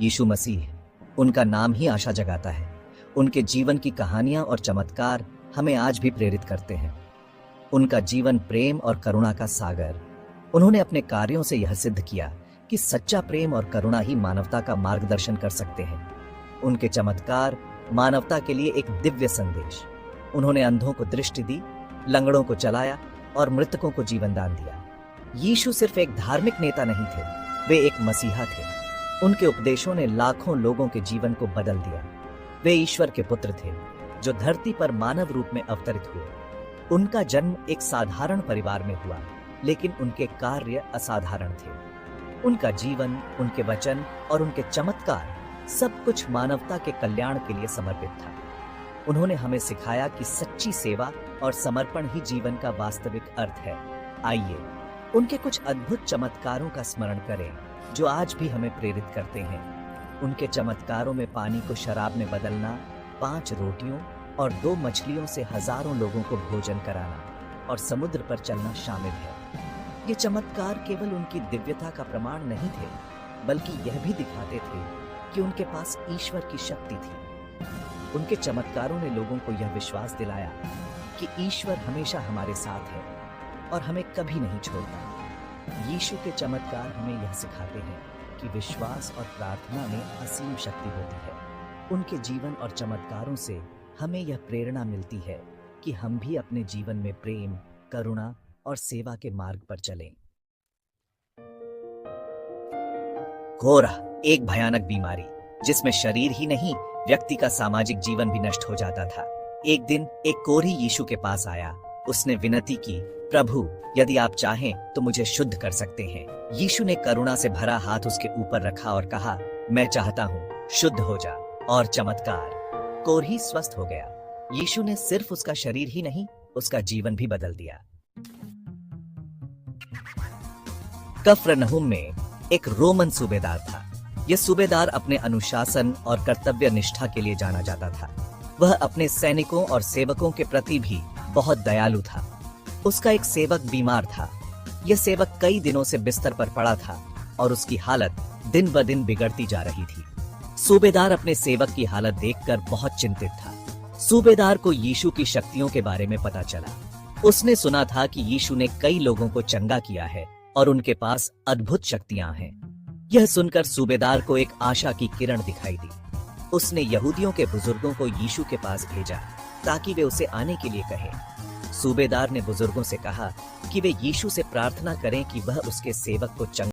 यीशु मसीह, उनका नाम ही आशा जगाता है। उनके जीवन की कहानियां और चमत्कार हमें आज भी प्रेरित करते हैं। उनका जीवन प्रेम और करुणा का सागर। उन्होंने अपने कार्यों से यह सिद्ध किया कि सच्चा प्रेम और करुणा ही मानवता का मार्गदर्शन कर सकते हैं। उनके चमत्कार मानवता के लिए एक दिव्य संदेश। उन्होंने अंधों को दृष्टि दी, लंगड़ों को चलाया और मृतकों को जीवन दान दिया। यीशु सिर्फ एक धार्मिक नेता नहीं थे, वे एक मसीहा थे। उनके उपदेशों ने लाखों लोगों के जीवन को बदल दिया। वे ईश्वर के पुत्र थे जो धरती पर मानव रूप में अवतरित हुए। उनका जन्म एक साधारण परिवार में हुआ, लेकिन उनके कार्य असाधारण थे। उनका जीवन, उनके वचन और उनके चमत्कार सब कुछ मानवता के कल्याण के लिए समर्पित था। उन्होंने हमें सिखाया कि सच्ची सेवा और समर्पण ही जीवन का वास्तविक अर्थ है। आइए उनके कुछ अद्भुत चमत्कारों का स्मरण करें जो आज भी हमें प्रेरित करते हैं। उनके चमत्कारों में पानी को शराब में बदलना, 5 रोटियों और 2 मछलियों से हजारों लोगों को भोजन कराना और समुद्र पर चलना शामिल है। ये चमत्कार केवल उनकी दिव्यता का प्रमाण नहीं थे, बल्कि यह भी दिखाते थे कि उनके पास ईश्वर की शक्ति थी। उनके चमत्कारों ने लोगों को यह विश्वास दिलाया कि ईश्वर हमेशा हमारे साथ है और हमें कभी नहीं छोड़ता। यीशु के चमत्कार हमें यह सिखाते हैं कि विश्वास और प्रार्थना में असीम शक्ति होती है। उनके जीवन और चमत्कारों से हमें यह प्रेरणा मिलती है कि हम भी अपने जीवन में प्रेम, करुणा और सेवा के मार्ग पर चलें। कोरा एक भयानक बीमारी जिसमें शरीर ही नहीं, व्यक्ति का सामाजिक जीवन भी नष्ट हो जाता था। एक दिन एक कोढ़ी यीशु के पास आया। उसने विनती की, प्रभु, यदि आप चाहें तो मुझे शुद्ध कर सकते हैं। यीशु ने करुणा से भरा हाथ उसके ऊपर रखा और कहा, मैं चाहता हूँ, शुद्ध हो जा। और चमत्कार, कोढ़ी स्वस्थ हो गया। यीशु ने सिर्फ उसका शरीर ही नहीं, उसका जीवन भी बदल दिया। कफरनहूम में एक रोमन सूबेदार था। यह सूबेदार अपने अनुशासन और कर्तव्य निष्ठा के लिए जाना जाता था। वह अपने सैनिकों और सेवकों के प्रति भी बहुत दयालु था। उसका एक सेवक बीमार था। यह सेवक कई दिनों से बिस्तर पर पड़ा था और उसकी हालत दिन ब दिन बिगड़ती जा रही थी। सूबेदार अपने सेवक की हालत देखकर बहुत चिंतित था। सूबेदार को यीशु की शक्तियों के बारे में पता चला। उसने सुना था कि यीशु ने कई लोगों को चंगा किया है और उनके पास अद्भुत शक्तियां हैं। यह सुनकर सूबेदार को एक आशा की किरण दिखाई दी। उसने यहूदियों के बुजुर्गों को यीशु के पास भेजा ताकि वे उसे आने के लिए कहें। सूबेदार ने बुजुर्गों से कहा कि वे यीशु से प्रार्थना करें कि वह उसके सेवक को चंगा